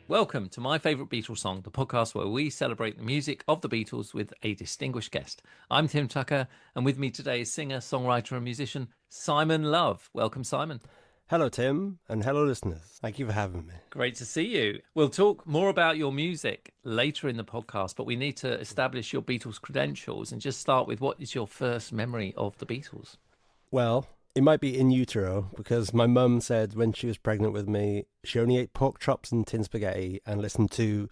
Welcome to My Favourite Beatles Song, the podcast where we celebrate the music of the Beatles with a distinguished guest. I'm Tim Tucker, and with me today is singer, songwriter, and musician Simon Love. Welcome, Simon. Hello, Tim, and hello, listeners. Thank you for having me. Great to see you. We'll talk more about your music later in the podcast, but we need to establish your Beatles credentials and just start with what is your first memory of the Beatles? Well, it might be in utero because my mum said when she was pregnant with me, she only ate pork chops and tin spaghetti and listened to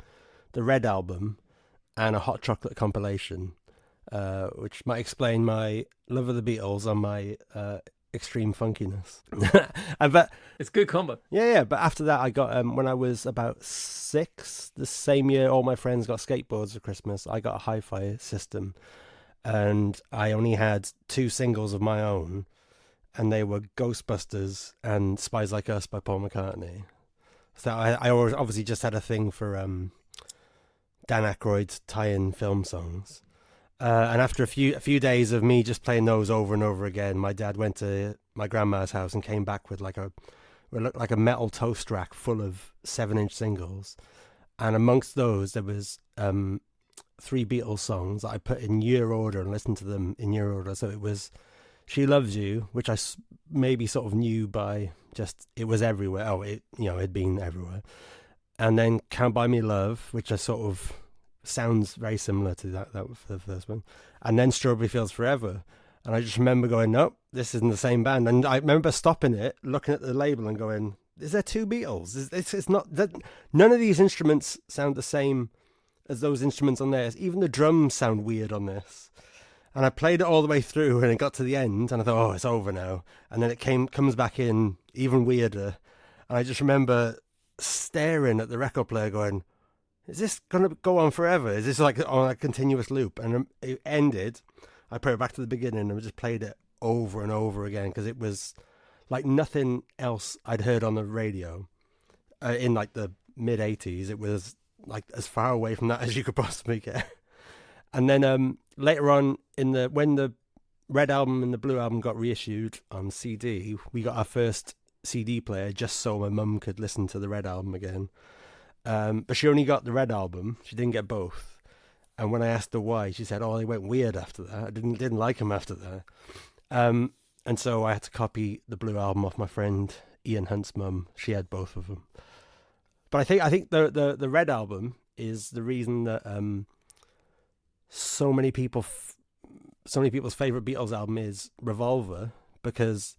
the Red Album and a hot chocolate compilation, which might explain my love of the Beatles and my extreme funkiness. But It's a good combo. yeah. But after that, I got when I was about 6, the same year, all my friends got skateboards for Christmas. I got a hi-fi system, and I only had 2 singles of my own, and they were Ghostbusters and Spies Like Us by Paul McCartney. So I always obviously just had a thing for Dan Aykroyd tie-in film songs. And after a few days of me just playing those over and over again, my dad went to my grandma's house and came back with what looked like a metal toast rack full of 7-inch singles. And amongst those, there was 3 Beatles songs that I put in year order and listened to them in year order. So it was She Loves You, which I maybe sort of knew by just, it was everywhere. Oh, it'd been everywhere. And then Can't Buy Me Love, which I sort of sounds very similar to that was the first one. And then Strawberry Fields Forever. And I just remember going, nope, this isn't the same band. And I remember stopping it, looking at the label and going, is there 2 Beatles? It's not that. None of these instruments sound the same as those instruments on theirs. Even the drums sound weird on this. And I played it all the way through and it got to the end and I thought, oh, it's over now. And then it comes back in even weirder. And I just remember staring at the record player going, is this going to go on forever? Is this like on a continuous loop? And it ended. I put it back to the beginning and just played it over and over again because it was like nothing else I'd heard on the radio in like the mid 80s. It was like as far away from that as you could possibly get. And then later on, when the Red Album and the Blue Album got reissued on CD, we got our first CD player just so my mum could listen to the Red Album again. But she only got the Red Album. She didn't get both. And when I asked her why, she said, "Oh, they went weird after that. I didn't like them after that." And so I had to copy the Blue Album off my friend Ian Hunt's mum. She had both of them. But I think the Red Album is the reason that so many people's favorite Beatles album is Revolver, because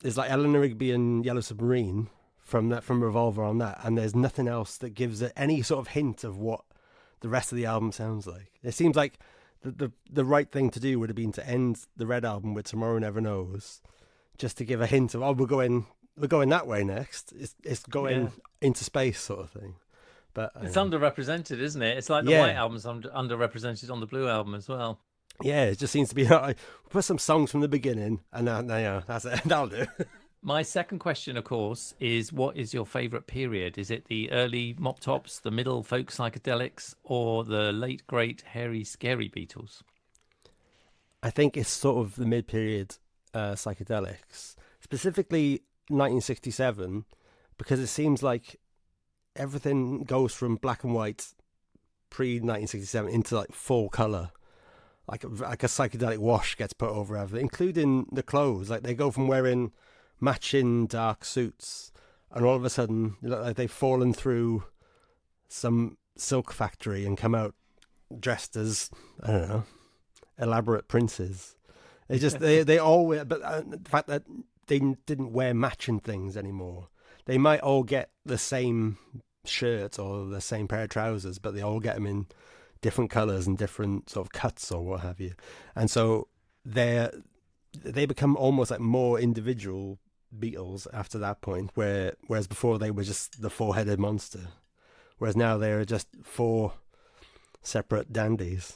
there's like Eleanor Rigby and Yellow Submarine from Revolver on that, and there's nothing else that gives it any sort of hint of what the rest of the album sounds like. It seems like the right thing to do would have been to end the Red Album with Tomorrow Never Knows, just to give a hint of, oh, we're going that way next. It's going into space sort of thing. But it's underrepresented, isn't it? It's like the White Album's underrepresented on the Blue Album as well. Yeah, it just seems to be like, put some songs from the beginning and that's it. That'll do. My second question, of course, is what is your favourite period? Is it the early Mop Tops, the middle folk psychedelics, or the late, great, hairy, scary Beatles? I think it's sort of the mid-period psychedelics, specifically 1967, because it seems like everything goes from black and white pre-1967 into like full colour. Like a psychedelic wash gets put over everything, including the clothes. Like they go from wearing matching dark suits, and all of a sudden they look like they've fallen through some silk factory and come out dressed as, I don't know, elaborate princes. They all wear, but the fact that they didn't wear matching things anymore. They might all get the same shirt or the same pair of trousers, but they all get them in different colours and different sort of cuts or what have you. And so they become almost like more individual Beatles after that point, whereas before they were just the 4-headed monster, whereas now they're just 4 separate dandies.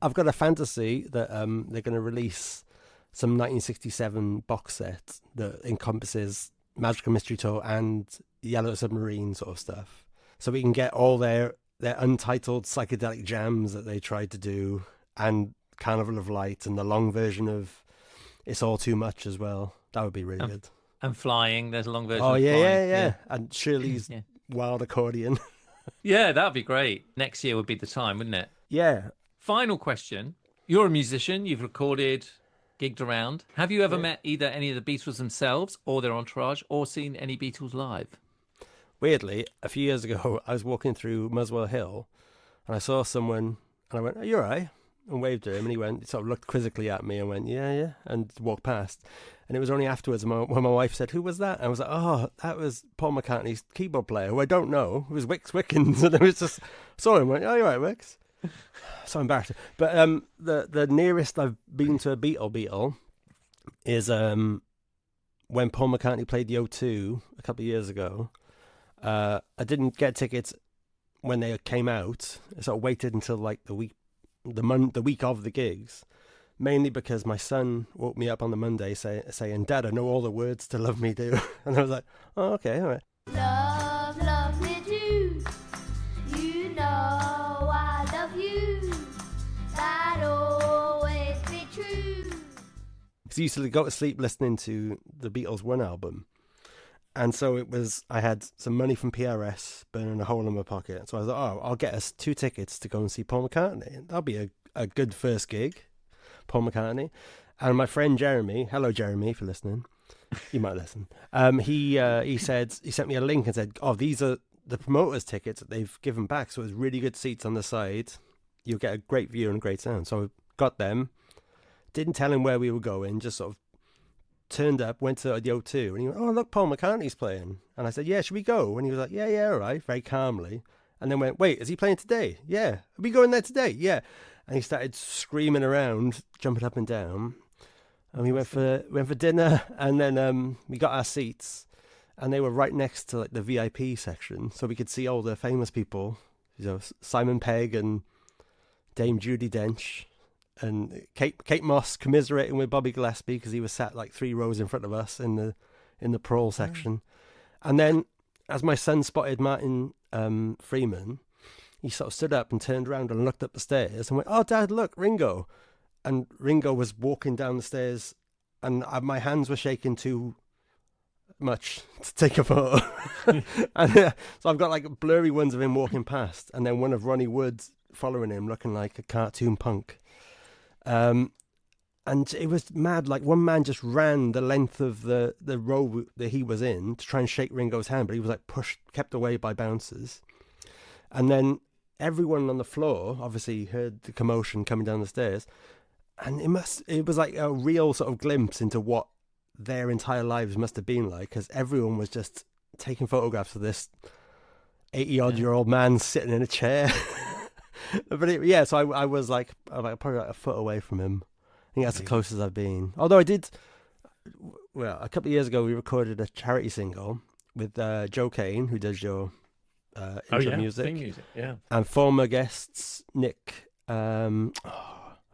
I've got a fantasy that they're going to release some 1967 box set that encompasses Magical Mystery Tour and Yellow Submarine sort of stuff, so we can get all their untitled psychedelic jams that they tried to do, and Carnival of Light, and the long version of It's All Too Much as well. That would be really good. And Flying, there's a long version of Flying. Yeah. And Shirley's wild accordion. Yeah, that'd be great. Next year would be the time, wouldn't it? Yeah. Final question. You're a musician, you've recorded, gigged around. Have you ever met either any of the Beatles themselves or their entourage or seen any Beatles live? Weirdly, a few years ago, I was walking through Muswell Hill and I saw someone and I went, "Are you all right?" and waved at him, and he sort of looked quizzically at me and went, "Yeah, yeah," and walked past. And it was only afterwards when my wife said, "Who was that?" And I was like, "Oh, that was Paul McCartney's keyboard player, who I don't know. It was Wix Wickens." And it was just, saw him and went, "Oh, you're right, Wix." So embarrassing. But the nearest I've been to a Beatle is when Paul McCartney played the O2 a couple of years ago. I didn't get tickets when they came out. I sort of waited until like the week of the gigs, mainly because my son woke me up on the Monday saying, "Dad, I know all the words to Love Me Do." And I was like, "Oh, okay, all right." Love, love me do. You know I love you. That always be true. Because I used to go to sleep listening to the Beatles One album. And so I had some money from PRS burning a hole in my pocket. So I was like, "Oh, I'll get us 2 tickets to go and see Paul McCartney. That'll be a good first gig, Paul McCartney." And my friend Jeremy, hello Jeremy, if you're listening, you might listen. He sent me a link and said, "Oh, these are the promoters' tickets that they've given back. So it's really good seats on the side. You'll get a great view and a great sound." So I got them. Didn't tell him where we were going, just sort of turned up, went to the O2, and he went, "Oh, look, Paul McCartney's playing." And I said, "Yeah, should we go?" And he was like, yeah, all right, very calmly. And then went, "Wait, is he playing today?" "Yeah." "Are we going there today?" "Yeah." And he started screaming around, jumping up and down. And we went for dinner, and then we got our seats, and they were right next to like the VIP section, so we could see all the famous people, Simon Pegg and Dame Judi Dench. And Kate Moss commiserating with Bobby Gillespie because he was sat like 3 rows in front of us in the prawl section. And then as my son spotted Martin Freeman, he sort of stood up and turned around and looked up the stairs and went, "Oh, Dad, look, Ringo." And Ringo was walking down the stairs, and my hands were shaking too much to take a photo. And so I've got like blurry ones of him walking past, and then one of Ronnie Wood following him looking like a cartoon punk. And it was mad. Like one man just ran the length of the row that he was in to try and shake Ringo's hand, but he was like kept away by bouncers. And then everyone on the floor obviously heard the commotion coming down the stairs, and it was like a real sort of glimpse into what their entire lives must have been like, because everyone was just taking photographs of this 80-odd-year-old man sitting in a chair. But so I was like probably like a foot away from him. I think that's the closest I've been. Although I did, well, a couple of years ago we recorded a charity single with Joe Kane, who does your intro music. Theme music, yeah. And former guests Nick, I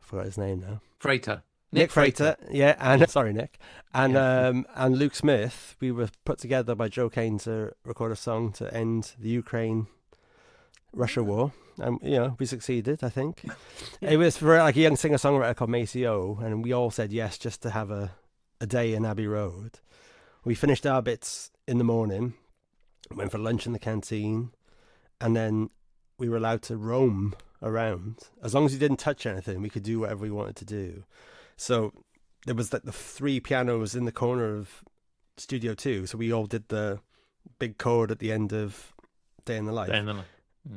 forgot his name now. Nick Frater, yeah, and sorry Nick, and Luke Smith. We were put together by Joe Kane to record a song to end the Ukraine-Russia war. And we succeeded, I think. It was for like a young singer-songwriter called Macy O, and we all said yes just to have a day in Abbey Road. We finished our bits in the morning, went for lunch in the canteen, and then we were allowed to roam around. As long as we didn't touch anything, we could do whatever we wanted to do. So there was like the 3 pianos in the corner of Studio 2, so we all did the big chord at the end of Day in the Life.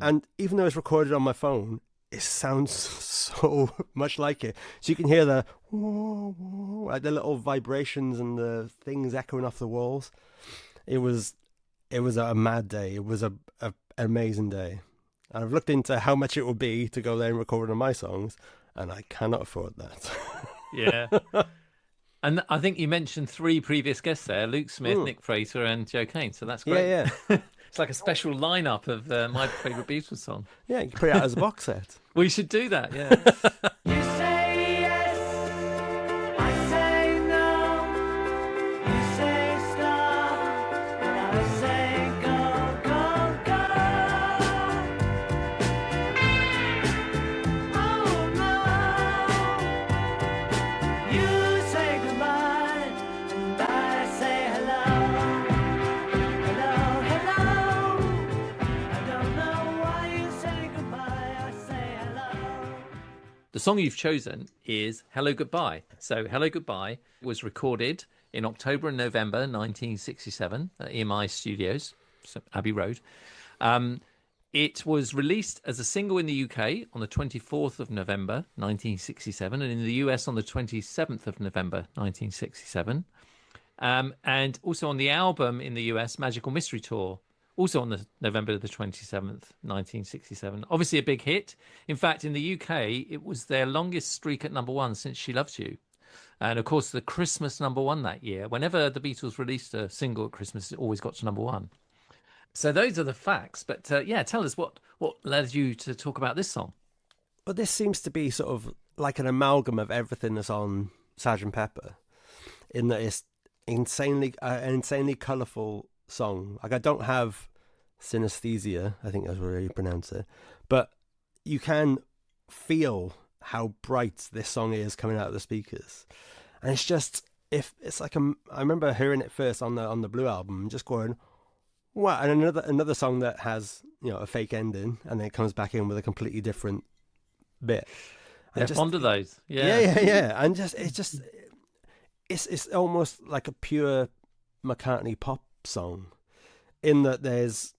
And even though it's recorded on my phone, it sounds so much like it. So you can hear the like the little vibrations and the things echoing off the walls. It was a mad day. It was an amazing day. And I've looked into how much it would be to go there and record one of my songs, and I cannot afford that. Yeah. And I think you mentioned 3 previous guests there: Luke Smith, Nick Frater, and Joe Kane. So that's great. Yeah. It's like a special lineup of my favourite Beatles song. Yeah, you can put it out as a box set. We should do that, yeah. You say yes, I say no. You say stop, and I say go, go, go. Oh no. You say goodbye, and I say hello. Hello, hello. The song you've chosen is Hello Goodbye. So Hello Goodbye was recorded in October and November 1967 at EMI Studios, so Abbey Road. It was released as a single in the UK on the 24th of November 1967 and in the US on the 27th of November 1967. And also on the album in the US, Magical Mystery Tour, also on the November the 27th, 1967. Obviously a big hit. In fact, in the UK, it was their longest streak at number one since She Loves You. And of course, the Christmas number one that year. Whenever the Beatles released a single at Christmas, it always got to number one. So those are the facts. But yeah, tell us what led you to talk about this song. Well, this seems to be sort of like an amalgam of everything that's on Sgt. Pepper, in that it's an insanely colourful song. Like, I don't have synesthesia, I think that's how you pronounce it, but you can feel how bright this song is coming out of the speakers, and it's just I remember hearing it first on the Blue album and just going, wow. And another song that has, you know, a fake ending and then it comes back in with a completely different bit. They're fond of those. Yeah. And it's almost like a pure McCartney pop song, in that there's,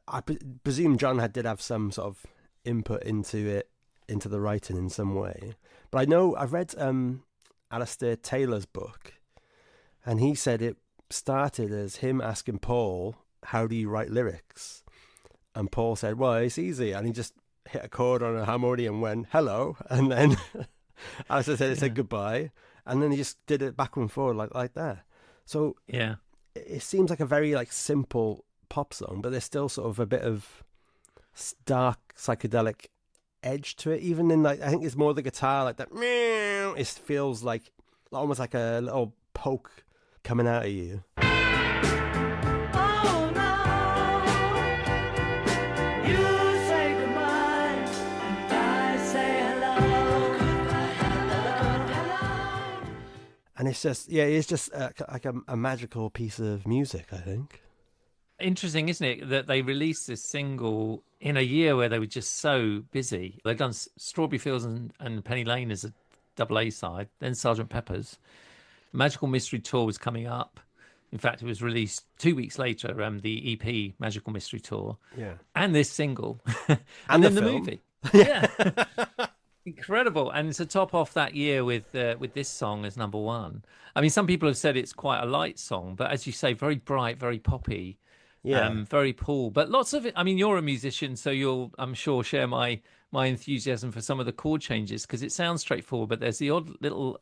I presume John did have some sort of input into the writing in some way. But I know I've read Alistair Taylor's book, and he said it started as him asking Paul, how do you write lyrics? And Paul said, well, it's easy. And he just hit a chord on a harmonium and went, hello. And then Alistair said, it said goodbye. And then he just did it backward and forward like that. So yeah, it seems like a very simple pop song, but there's still sort of a bit of dark psychedelic edge to it. Even in I think it's more the guitar, like that. It feels like almost like a little poke coming out of you. Oh no, you say goodbye and I say hello. And it's just like a magical piece of music, I think. Interesting, isn't it, that they released this single in a year where they were just so busy. They'd done Strawberry Fields and Penny Lane as a double A side, then Sgt. Pepper's. Magical Mystery Tour was coming up. In fact, it was released 2 weeks later, the EP Magical Mystery Tour. Yeah. And this single. And then the the film. movie. Yeah. Incredible. And to top off that year with this song as number one. I mean, some people have said it's quite a light song, but as you say, very bright, very poppy. Yeah. Very Paul. But lots of it, I mean, you're a musician, so you'll, I'm sure, share my enthusiasm for some of the chord changes, because it sounds straightforward, but there's the odd little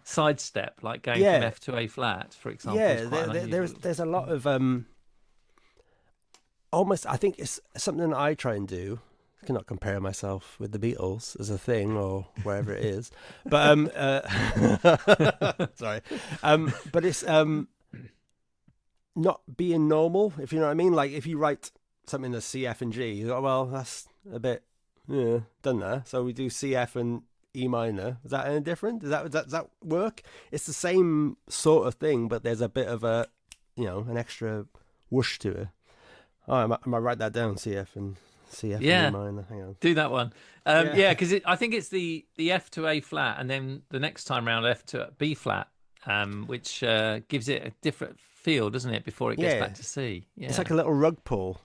sidestep, like going from F to A flat, for example. Yeah, there's a lot of almost, I think it's something that I try and do. I cannot compare myself with the Beatles as a thing or wherever it is, but sorry, but it's not being normal, if you know what I mean. Like if you write something that's C, F, and G, you go, well, that's a bit done there. So we do C, F, and E minor. Is that any different? Does that work? It's the same sort of thing, but there's a bit of a, an extra whoosh to it. Oh, I might write that down. C, F, and E minor. Hang on. Do that one. Because I think it's the F to A flat, and then the next time round F to B flat, which gives it a different feel, doesn't it, before it gets back to C. Yeah. It's like a little rug pull.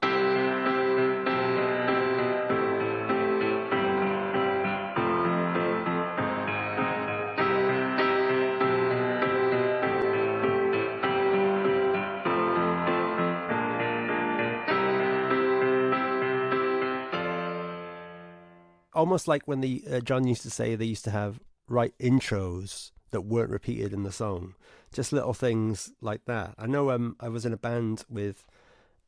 Almost like when John used to say they used to write intros that weren't repeated in the song. Just little things like that. I know I was in a band with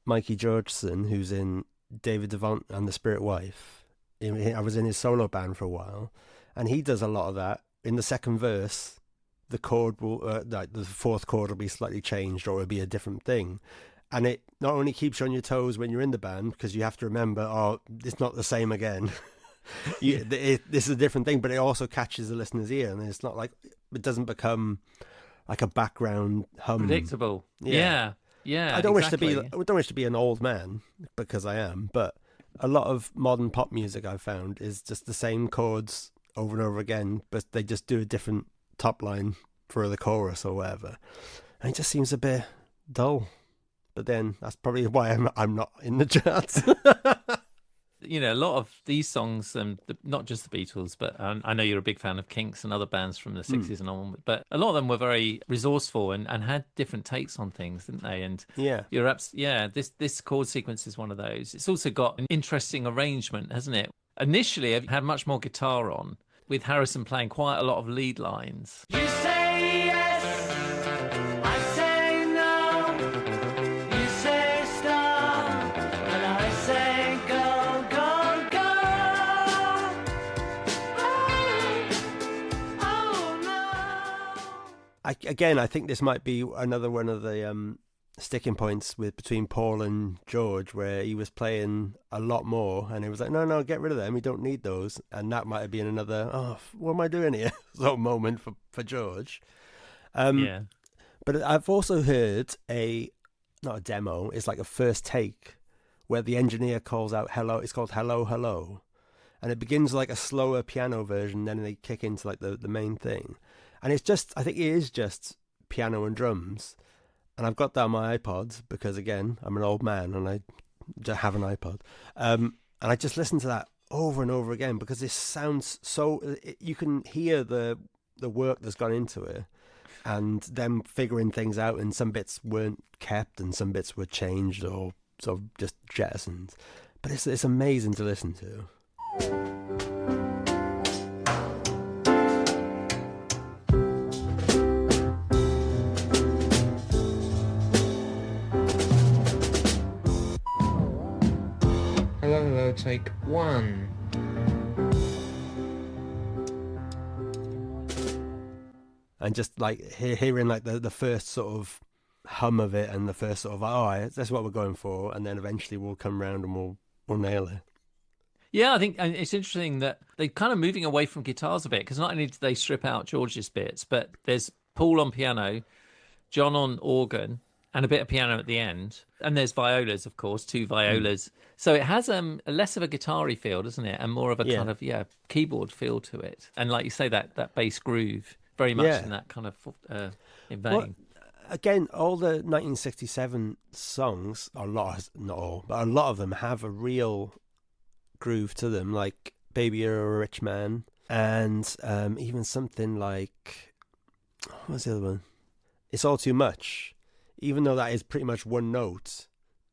Mikey Georgeson, who's in David Devant and the Spirit Wife. I was in his solo band for a while, and he does a lot of that. In the second verse, the chord will, the fourth chord will be slightly changed, or it'll be a different thing. And it not only keeps you on your toes when you're in the band, because you have to remember, it's not the same again. This is a different thing, but it also catches the listener's ear, and it's not like it doesn't become like a background hum. Predictable. Yeah. I don't wish to be an old man, because I am, but A lot of modern pop music I've found is just the same chords over and over again, but they just do a different top line for the chorus or whatever. And it just seems a bit dull. But then that's probably why I'm not in the charts. You know, a lot of these songs, not just the Beatles, but I know you're a big fan of Kinks and other bands from the 60s and on, but a lot of them were very resourceful and had different takes on things, didn't they? And this chord sequence is one of those. It's also got an interesting arrangement, hasn't it? Initially, it had much more guitar on, with Harrison playing quite a lot of lead lines. You say yes, I say no. You say stop, and I say go, go, go. Oh no. I think this might be another one of the sticking points between Paul and George, where he was playing a lot more, and he was like, no, get rid of them, we don't need those. And that might have been another, what am I doing here sort of moment for George. But I've also heard not a demo, it's like a first take where the engineer calls out hello. It's called Hello Hello, and it begins like a slower piano version, then they kick into like the main thing, and I think it is just piano and drums. And I've got that on my iPod because, again, I'm an old man and I just have an iPod. And I just listen to that over and over again because it sounds so... You can hear the work that's gone into it and them figuring things out, and some bits weren't kept and some bits were changed or sort of just jettisoned. But it's amazing to listen to. Hello, take one. And just like hearing like the first sort of hum of it and the first sort of, that's what we're going for. And then eventually we'll come round and we'll nail it. Yeah, I think and it's interesting that they're kind of moving away from guitars a bit, because not only did they strip out George's bits, but there's Paul on piano, John on organ, and a bit of piano at the end. And there's violas, of course, 2 violas. So it has a less of a guitar-y feel, doesn't it? And more of a kind of, keyboard feel to it. And like you say, that bass groove, very much in that kind of in vein. Well, again, all the 1967 songs, not all, but a lot of them have a real groove to them, like Baby You're a Rich Man, and even something like, what's the other one? It's All Too Much. Even though that is pretty much one note,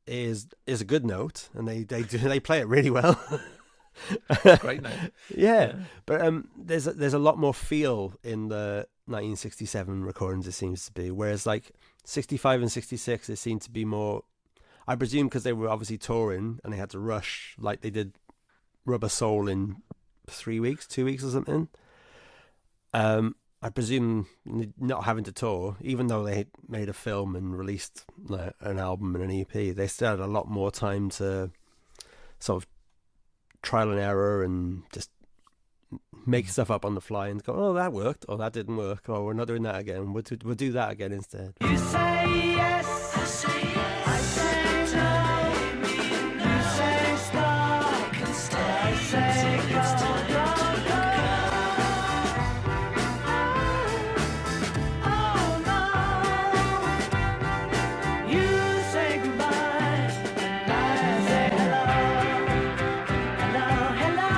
is a good note, and they play it really well. Great note. Yeah. But there's a lot more feel in the 1967 recordings, it seems to be, whereas like 65 and 66, it seemed to be more, I presume because they were obviously touring and they had to rush, like they did Rubber Soul in 2 weeks or something. I presume not having to tour, even though they made a film and released like, an album and an EP, they still had a lot more time to sort of trial and error and just make stuff up on the fly and go, oh, that worked, or that didn't work, or we're not doing that again, we'll do that again instead. You say yes, I say yes, I say no. You say stop, I say go, go, go. Oh no. You say goodbye, and I say hello, hello, hello.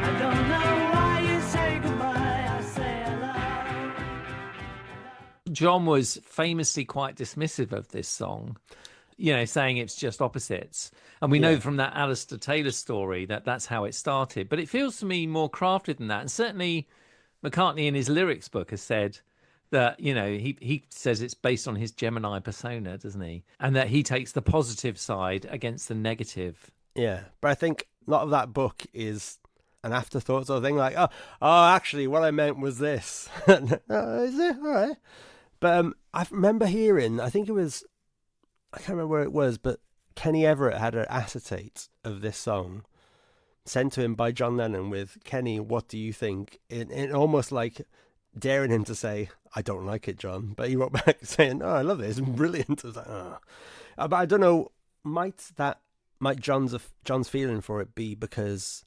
I don't know why you say goodbye, I say hello. John was famously quite dismissive of this song, saying it's just opposites. And we know from that Alistair Taylor story that that's how it started. But it feels to me more crafted than that. And certainly McCartney in his lyrics book has said that, he says it's based on his Gemini persona, doesn't he? And that he takes the positive side against the negative. Yeah, but I think a lot of that book is an afterthought sort of thing, like, oh, actually, what I meant was this. Is it? All right. But I remember hearing, I think it was, I can't remember where it was, but Kenny Everett had an acetate of this song sent to him by John Lennon with, Kenny, what do you think? It almost like daring him to say, I don't like it, John. But he wrote back saying, oh, I love it. It's brilliant. I was like, oh. But I don't know, might that might John's feeling for it be because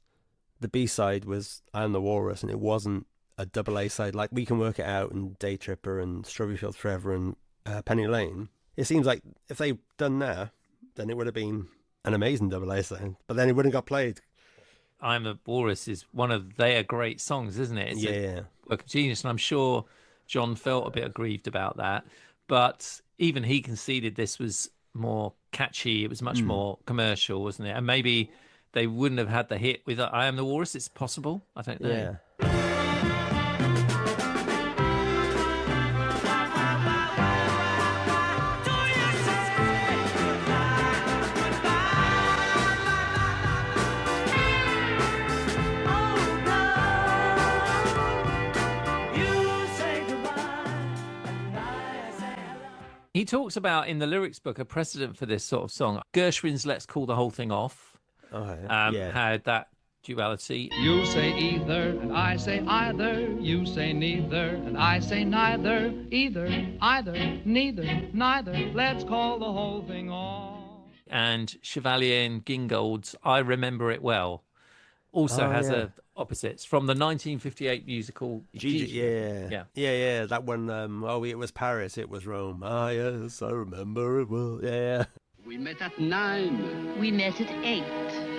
the B-side was I Am the Walrus, and it wasn't a double A side like We Can Work It Out and Day Tripper and Strawberry Fields Forever and Penny Lane. It seems like if they'd done that, then it would have been an amazing double A side, but then it wouldn't have got played. I Am the Walrus is one of their great songs, isn't it? It's a work of genius, and I'm sure John felt a bit aggrieved about that, but even he conceded this was more catchy. It was much more commercial, wasn't it? And maybe they wouldn't have had the hit with I Am the Walrus. It's possible. I don't know. Yeah. He talks about in the lyrics book a precedent for this sort of song. Gershwin's Let's Call the Whole Thing Off had that duality. You say either and I say either. You say neither and I say neither. Either, either, neither, neither. Let's call the whole thing off. And Chevalier and Gingold's I Remember It Well also has opposites from the 1958 musical Gigi. Yeah. That one. It was Paris, it was Rome. Ah, yes, I remember it well. Yeah. We met at 9. We met at 8.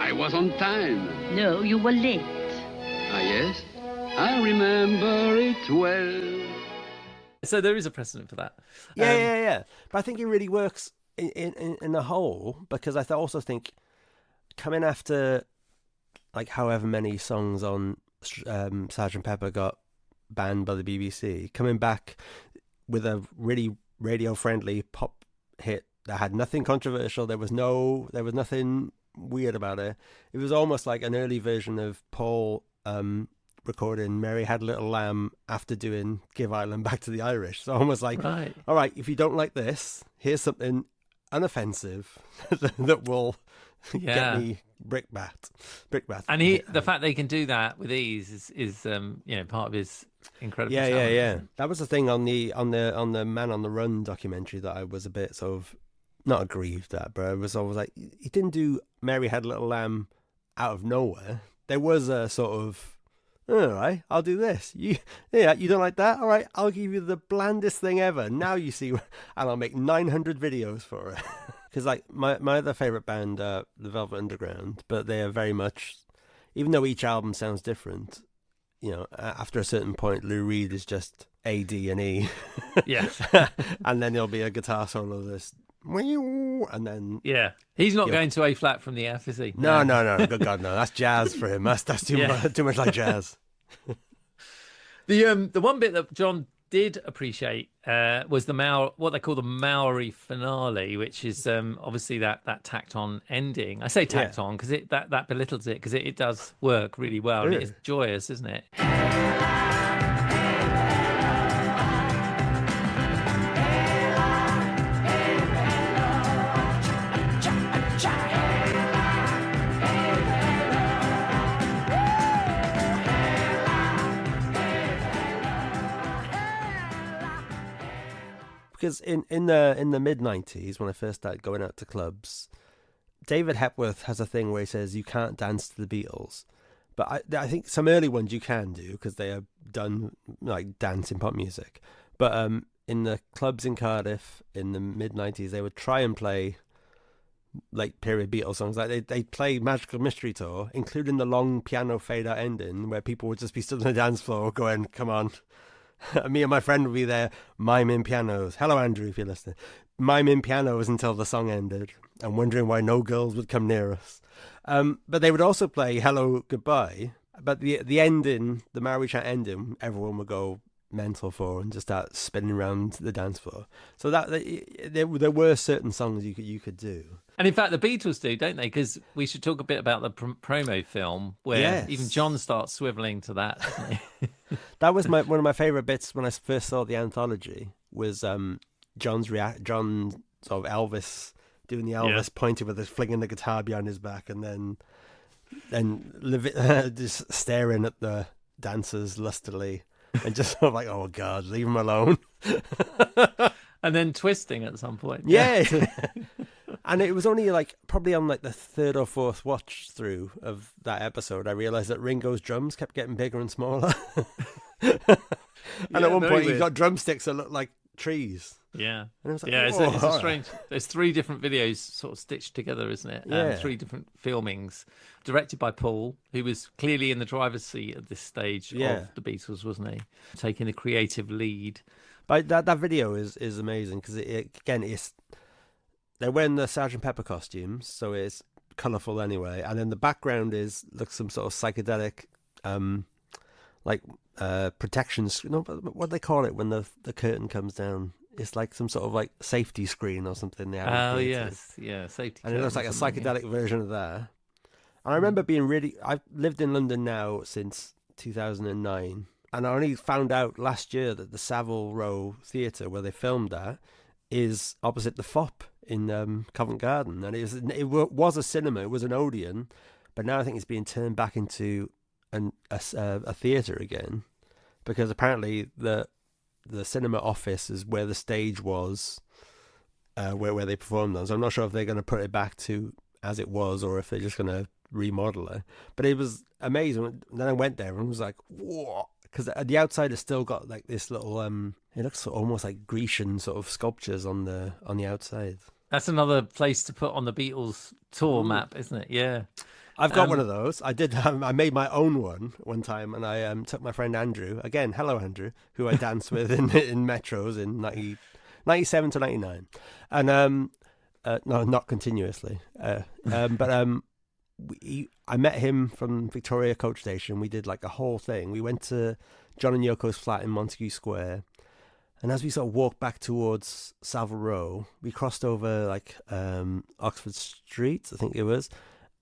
I was on time. No, you were late. Ah, yes. I remember it well. So there is a precedent for that. Yeah. But I think it really works in the whole, because I also think coming after like however many songs on Sgt. Pepper got banned by the BBC, coming back with a really radio-friendly pop hit that had nothing controversial. There was nothing weird about it. It was almost like an early version of Paul recording Mary Had a Little Lamb after doing Give Ireland Back to the Irish. So almost like, all right, if you don't like this, here's something unoffensive that will get me brickbat. And the fact they can do that with ease is part of his incredible talent. Yeah. That was the thing on the Man on the Run documentary that I was a bit sort of not aggrieved at, but I was always like, he didn't do Mary Had a Little Lamb out of nowhere. There was a sort of, all right, I'll do this. You don't like that? All right, I'll give you the blandest thing ever. Now you see, and I'll make 900 videos for it. Because like my other favourite band, the Velvet Underground, but they are very much, even though each album sounds different, after a certain point, Lou Reed is just A, D, and E. Yeah. And then there'll be a guitar solo this, and then he's not going to A flat from the F, is he? No. Good God, no. That's jazz for him. That's too much like jazz. The one bit that John did appreciate was what they call the Maori finale, which is obviously that tacked on ending. I say tacked on because that belittles it, because it does work really well. And it is joyous, isn't it? Because in the mid-90s, when I first started going out to clubs, David Hepworth has a thing where he says you can't dance to the Beatles. But I think some early ones you can do, because they are done like dancing pop music. But in the clubs in Cardiff in the mid-90s, they would try and play like period Beatles songs. Like they play Magical Mystery Tour, including the long piano fade-out ending where people would just be stood on the dance floor going, come on. Me and my friend would be there miming pianos. Hello, Andrew, if you're listening. Miming pianos until the song ended and wondering why no girls would come near us. But they would also play Hello, Goodbye. But the ending, the Maori chant ending, everyone would go mental for and just start spinning around the dance floor. So there were certain songs you could do. And in fact, the Beatles do, don't they? Because we should talk a bit about the promo film where even John starts swiveling to that, doesn't he? That was one of my favourite bits when I first saw the anthology, was John sort of Elvis doing the Elvis pointing with flinging the guitar behind his back, and then just staring at the dancers lustily and just sort of like, oh God, leave him alone. And then twisting at some point. Yeah. And it was only like probably on like the third or fourth watch through of that episode, I realized that Ringo's drums kept getting bigger and smaller. And at one point, he got drumsticks that looked like trees. Yeah. And I was like, Yeah, it's "Whoa." a strange. There's three different videos sort of stitched together, isn't it? Yeah. Three different filmings, directed by Paul, who was clearly in the driver's seat at this stage of the Beatles, wasn't he? Taking the creative lead. But that video is amazing because they're wearing the Sgt. Pepper costumes, so it's colourful anyway. And then the background looks some sort of psychedelic, protection. No, what do they call it when the curtain comes down? It's like some sort of like safety screen or something. Oh yes, safety. And it looks like a psychedelic version of that. And I remember I've lived in London now since 2009, and I only found out last year that the Savile Row Theatre, where they filmed that, is opposite the FOP in Covent Garden, and it was a cinema, it was an Odeon, but now I think it's being turned back into a theatre again, because apparently the cinema office is where the stage was, where they performed on. So I'm not sure if they're going to put it back to as it was, or if they're just going to remodel it. But it was amazing. And then I went there and was like, whoa, because the outside has still got like this little it looks almost like Grecian sort of sculptures on the outside. That's another place to put on the Beatles tour map, isn't it? Yeah. I've got one of those. I did. I made my own one time, and I took my friend Andrew. Again, hello Andrew, who I danced with in metros in 97 to 99, and no, not continuously. But I met him from Victoria Coach Station. We did like a whole thing. We went to John and Yoko's flat in Montague Square, and as we sort of walked back towards Savile Row, we crossed over like Oxford Street, I think it was.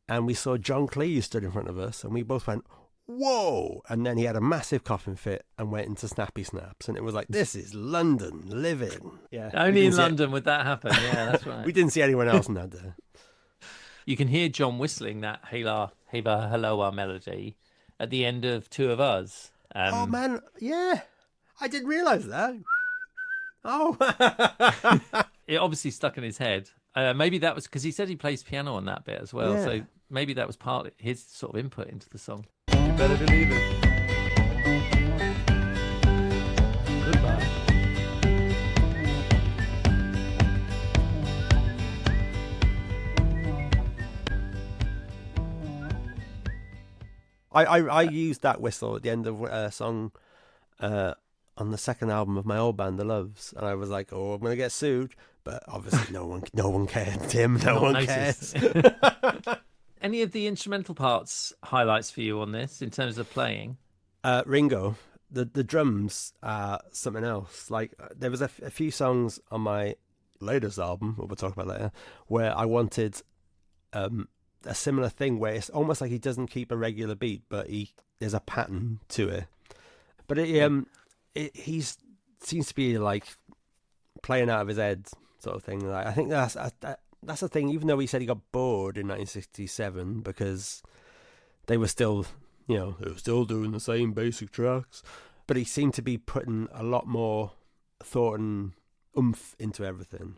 And we saw John Cleese stood in front of us, and we both went, whoa! And then he had a massive coughing fit and went into snappy snaps. And it was like, this is London living. Yeah. Only in London would that happen. Yeah, that's right. We didn't see anyone else in that day. You can hear John whistling that Hela Helloa melody at the end of Two of Us. Oh, man. Yeah. I didn't realise that. Oh. It obviously stuck in his head. Maybe that was because he said he plays piano on that bit as well. Yeah. So maybe that was part of his sort of input into the song. You better believe it. Goodbye. I used that whistle at the end of a song on the second album of my old band, The Loves, and I was like, "Oh, I'm gonna get sued," but obviously no one cared. Tim, no one cares. Any of the instrumental parts highlights for you on this in terms of playing? Ringo, the drums are something else. Like there was a few songs on my latest album, what we'll talk about later, where I wanted a similar thing where it's almost like he doesn't keep a regular beat, but there's a pattern to it. But he seems to be like playing out of his head sort of thing. Like I think that's the thing. Even though he said he got bored in 1967 because they were still, they were still doing the same basic tracks, but he seemed to be putting a lot more thought and oomph into everything.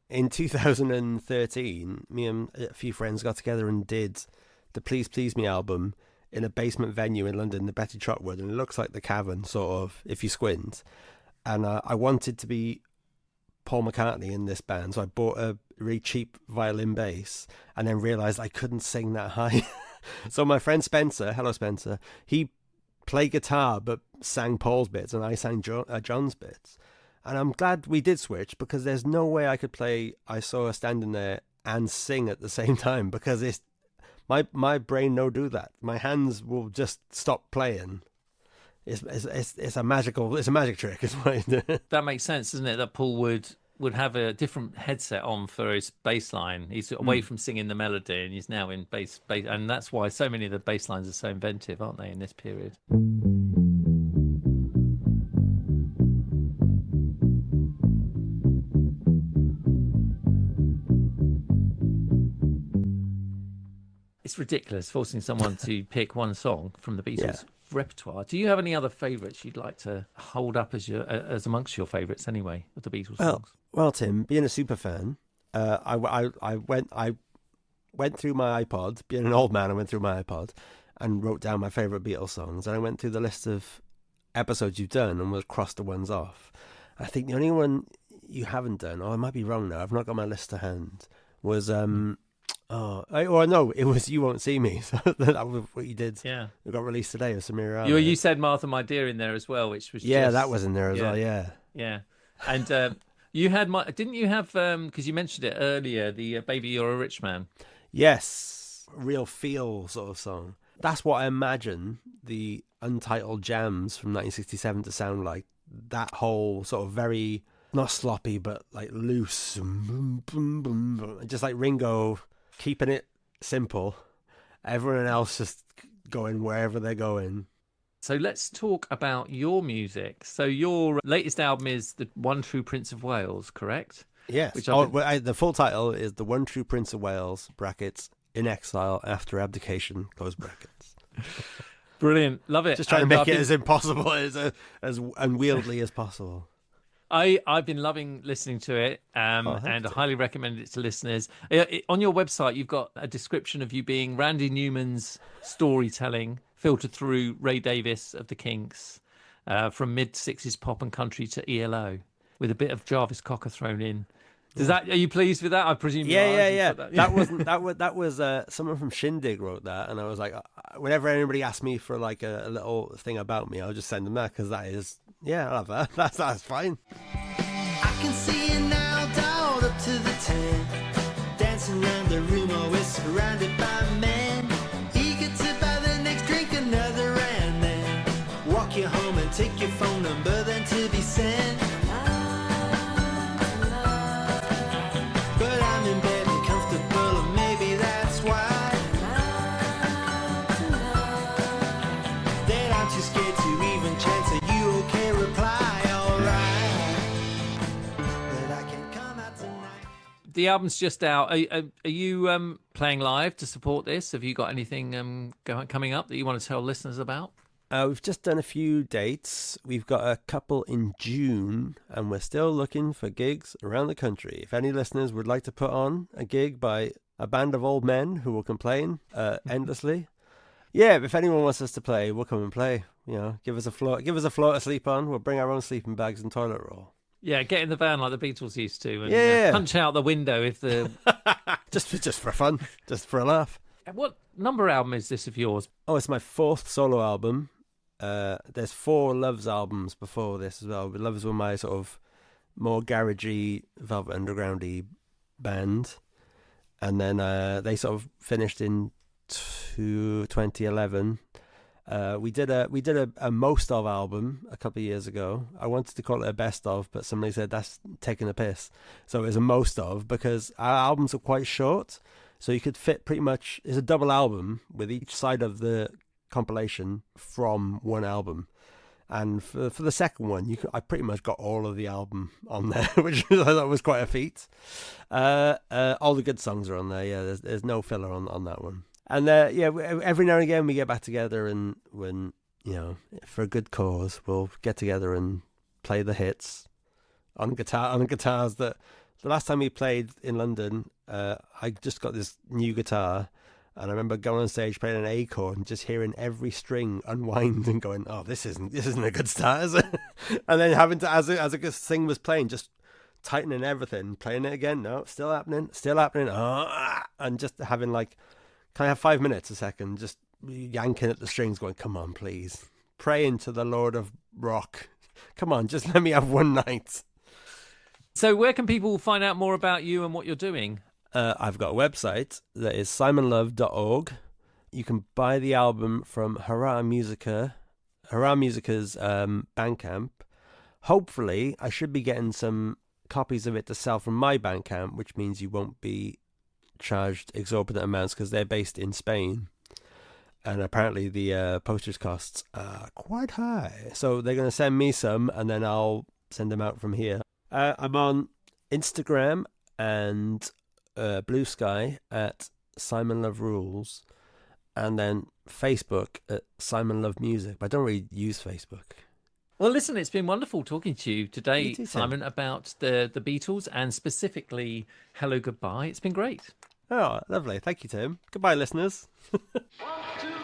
In 2013, me and a few friends got together and did the Please Please Me album in a basement venue in London, the Betty Trotwood, and it looks like the Cavern, sort of, if you squint. And I wanted to be Paul McCartney in this band, so I bought a really cheap violin bass and then realised I couldn't sing that high. So my friend Spencer, hello Spencer, he played guitar but sang Paul's bits and I sang John's bits. And I'm glad we did switch because there's no way I could play I Saw Her Standing There and sing at the same time because it's my brain no do that. My hands will just stop playing. It's a magic trick. Is what That makes sense, doesn't it? That Paul would would have a different headset on for his bass line. He's away from singing the melody, and he's now in bass, and that's why so many of the bass lines are so inventive, aren't they, in this period? It's ridiculous forcing someone to pick one song from the Beatles repertoire. Do you have any other favourites you'd like to hold up as amongst your favourites anyway of the Beatles songs? Well, Tim, being a super fan, I went through my iPod. Being an old man, I went through my iPod and wrote down my favourite Beatles songs. And I went through the list of episodes you've done and was crossed the ones off. I think the only one you haven't done, I might be wrong now, I've not got my list to hand, was it was You Won't See Me. So that was what you did. Yeah, it got released today with Samir. You said Martha, My Dear in there as well, which was that was in there as well. Yeah. And you had didn't you have because you mentioned it earlier, the Baby You're a Rich Man? Yes, real feel sort of song. That's what I imagine the Untitled Jams from 1967 to sound like. That whole sort of very, not sloppy, but like loose, just like Ringo keeping it simple, everyone else just going wherever they're going. So let's talk about your music. So your latest album is The One True Prince of Wales, correct? Yes. The full title is The One True Prince of Wales, brackets, in exile after abdication, close brackets. Brilliant. Love it. Just trying to make it as impossible, as unwieldy as possible. I've been loving listening to it, and I highly recommend it to listeners. On your website, you've got a description of you being Randy Newman's storytelling, filtered through Ray Davies of the Kinks, from mid-60s pop and country to ELO, with a bit of Jarvis Cocker thrown in. Are you pleased with that? I presume. Yeah. That was someone from Shindig wrote that, and I was like, whenever anybody asked me for like a little thing about me, I'll just send them that, because that is, I love that. That's fine. I can see you now, dialed up to the 10, dancing around the room, always surrounded by men, eager to buy the next drink, another, and then walk you home and take your phone number, then to be sent. But I'm in bed and comfortable, and maybe that's why that I'm too scared to even chance a you okay reply. Alright, but I can come out tonight. The album's just out. Are you playing live to support this? Have you got anything coming up that you want to tell listeners about? We've just done a few dates. We've got a couple in June, and we're still looking for gigs around the country. If any listeners would like to put on a gig by a band of old men who will complain endlessly, if anyone wants us to play, we'll come and play. Give us a floor to sleep on. We'll bring our own sleeping bags and toilet roll. Yeah, get in the van like the Beatles used to, and punch out the window if the just for fun, just for a laugh. What number album is this of yours? Oh, it's my 4th solo album. There's 4 Loves albums before this as well. But Loves were my sort of more garagey, Velvet Underground-y band, and then they sort of finished in 2011. We did a most of album a couple of years ago. I wanted to call it a best of, but somebody said that's taking a piss, so it was a most of, because our albums are quite short, so you could fit pretty much. It's a double album with each side of the compilation from one album, and for the second one I pretty much got all of the album on there, which I thought was quite a feat. All the good songs are on there. There's no filler on that one. And every now and again we get back together, and when for a good cause we'll get together and play the hits on guitars. That the last time we played in London, I just got this new guitar. And I remember going on stage playing an A chord and just hearing every string unwind and going, "Oh, this isn't a good start, is it?" And then having to, as a thing was playing, just tightening everything, playing it again. No, still happening. And just having like, can I have 5 minutes a second? Just yanking at the strings, going, "Come on, please, praying to the Lord of Rock. Come on, just let me have one night." So, where can people find out more about you and what you're doing? I've got a website that is simonlove.org. You can buy the album from Hurrah Musica's Bandcamp. Hopefully, I should be getting some copies of it to sell from my Bandcamp, which means you won't be charged exorbitant amounts because they're based in Spain. And apparently the postage costs are quite high. So they're going to send me some, and then I'll send them out from here. I'm on Instagram and Blue Sky at Simon Love Rules, and then Facebook at Simon Love Music. But I don't really use Facebook. Well, listen, it's been wonderful talking to you today, You too, Tim. Simon, about the Beatles and specifically Hello Goodbye. It's been great. Oh, lovely. Thank you, Tim. Goodbye, listeners. 1, 2, 3,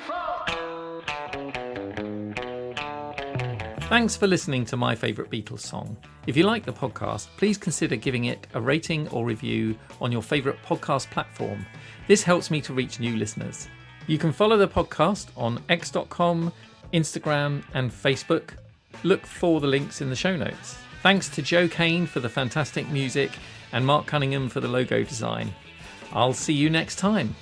4. Thanks for listening to My Favourite Beatles Song. If you like the podcast, please consider giving it a rating or review on your favourite podcast platform. This helps me to reach new listeners. You can follow the podcast on x.com, Instagram and Facebook. Look for the links in the show notes. Thanks to Joe Kane for the fantastic music and Mark Cunningham for the logo design. I'll see you next time.